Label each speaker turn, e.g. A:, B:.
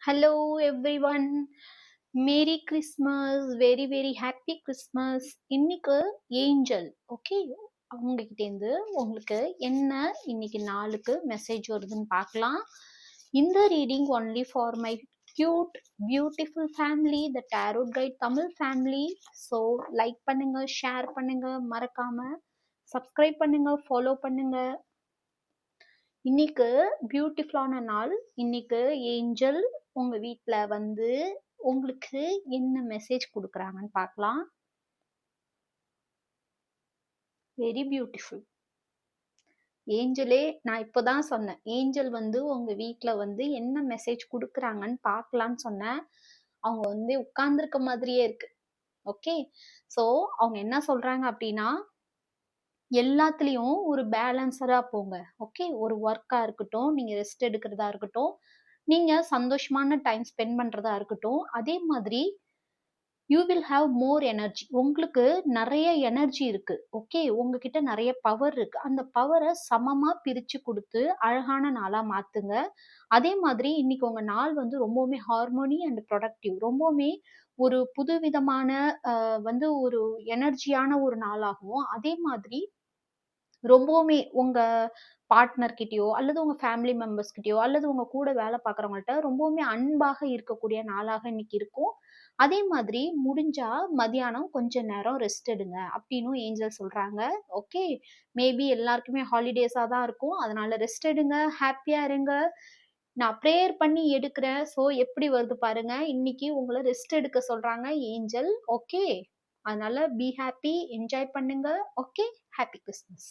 A: Hello everyone. Merry Christmas. Very very happy Christmas. இன்னைக்கு angel okay அவங்க கிட்டேருந்து உங்களுக்கு என்ன இன்னைக்கு நாளுக்கு மெசேஜ் வருதுன்னு பார்க்கலாம். இந்த reading only for my cute beautiful family, the tarot guide Tamil family. So like பண்ணுங்க, ஷேர் பண்ணுங்க, மறக்காம சப்ஸ்கிரைப் பண்ணுங்க, ஃபாலோ பண்ணுங்க. இன்னைக்கு பியூட்டிஃபுல்லான நாள். இன்னைக்கு ஏஞ்சல் உங்க வீட்ல வந்து உங்களுக்கு என்ன மெசேஜ் கொடுக்குறாங்கன்னு பார்க்கலாம். Very beautiful. ஏஞ்சலே, நான் இப்போதான் சொன்னேன், ஏஞ்சல் வந்து உங்க வீட்ல வந்து என்ன மெசேஜ் கொடுக்குறாங்கன்னு பார்க்கலான்னு சொன்னேன். அவங்க வந்து உட்கார்ந்துருக்க மாதிரியே இருக்கு. ஓகே, ஸோ அவங்க என்ன சொல்றாங்க அப்படின்னா, எல்லாத்துலேயும் ஒரு பேலன்ஸராக போங்க. ஓகே, ஒரு ஒர்க்காக இருக்கட்டும், நீங்கள் ரெஸ்ட் எடுக்கிறதா இருக்கட்டும், நீங்கள் சந்தோஷமான டைம் ஸ்பெண்ட் பண்ணுறதா இருக்கட்டும், அதே மாதிரி you will have more energy. உங்களுக்கு நிறைய எனர்ஜி இருக்குது. ஓகே, உங்ககிட்ட நிறைய பவர் இருக்குது. அந்த பவரை சமமாக பிரித்து கொடுத்து அழகான நாளாக மாற்றுங்க. அதே மாதிரி இன்னைக்கு உங்கள் நாள் வந்து ரொம்பவுமே ஹார்மோனி அண்ட் ப்ரொடக்டிவ், ரொம்பவுமே ஒரு புதுவிதமான வந்து ஒரு எனர்ஜியான ஒரு நாளாகவும், அதே மாதிரி ரொம்பவுமே உங்க பார்ட்னர் கிட்டயோ அல்லது உங்க ஃபேமிலி மெம்பர்ஸ் கிட்டயோ அல்லது உங்க கூட வேலை பார்க்குறவங்கள்ட்ட ரொம்பவுமே அன்பாக இருக்கக்கூடிய நாளாக இன்னைக்கு இருக்கும். அதே மாதிரி முடிஞ்சா மதியானம் கொஞ்ச நேரம் ரெஸ்ட் எடுங்க அப்படின்னும் ஏஞ்சல் சொல்றாங்க. ஓகே, மேபி எல்லாருக்குமே ஹாலிடேஸா தான் இருக்கும். அதனால ரெஸ்ட் எடுங்க, ஹாப்பியா இருங்க. நான் ப்ரேயர் பண்ணி எடுக்கிறேன். ஸோ எப்படி வருது பாருங்க. இன்னைக்கு உங்களை ரெஸ்ட் எடுக்க சொல்றாங்க ஏஞ்சல். ஓகே, அதனால பி ஹாப்பி, என்ஜாய் பண்ணுங்க. Okay, happy Christmas.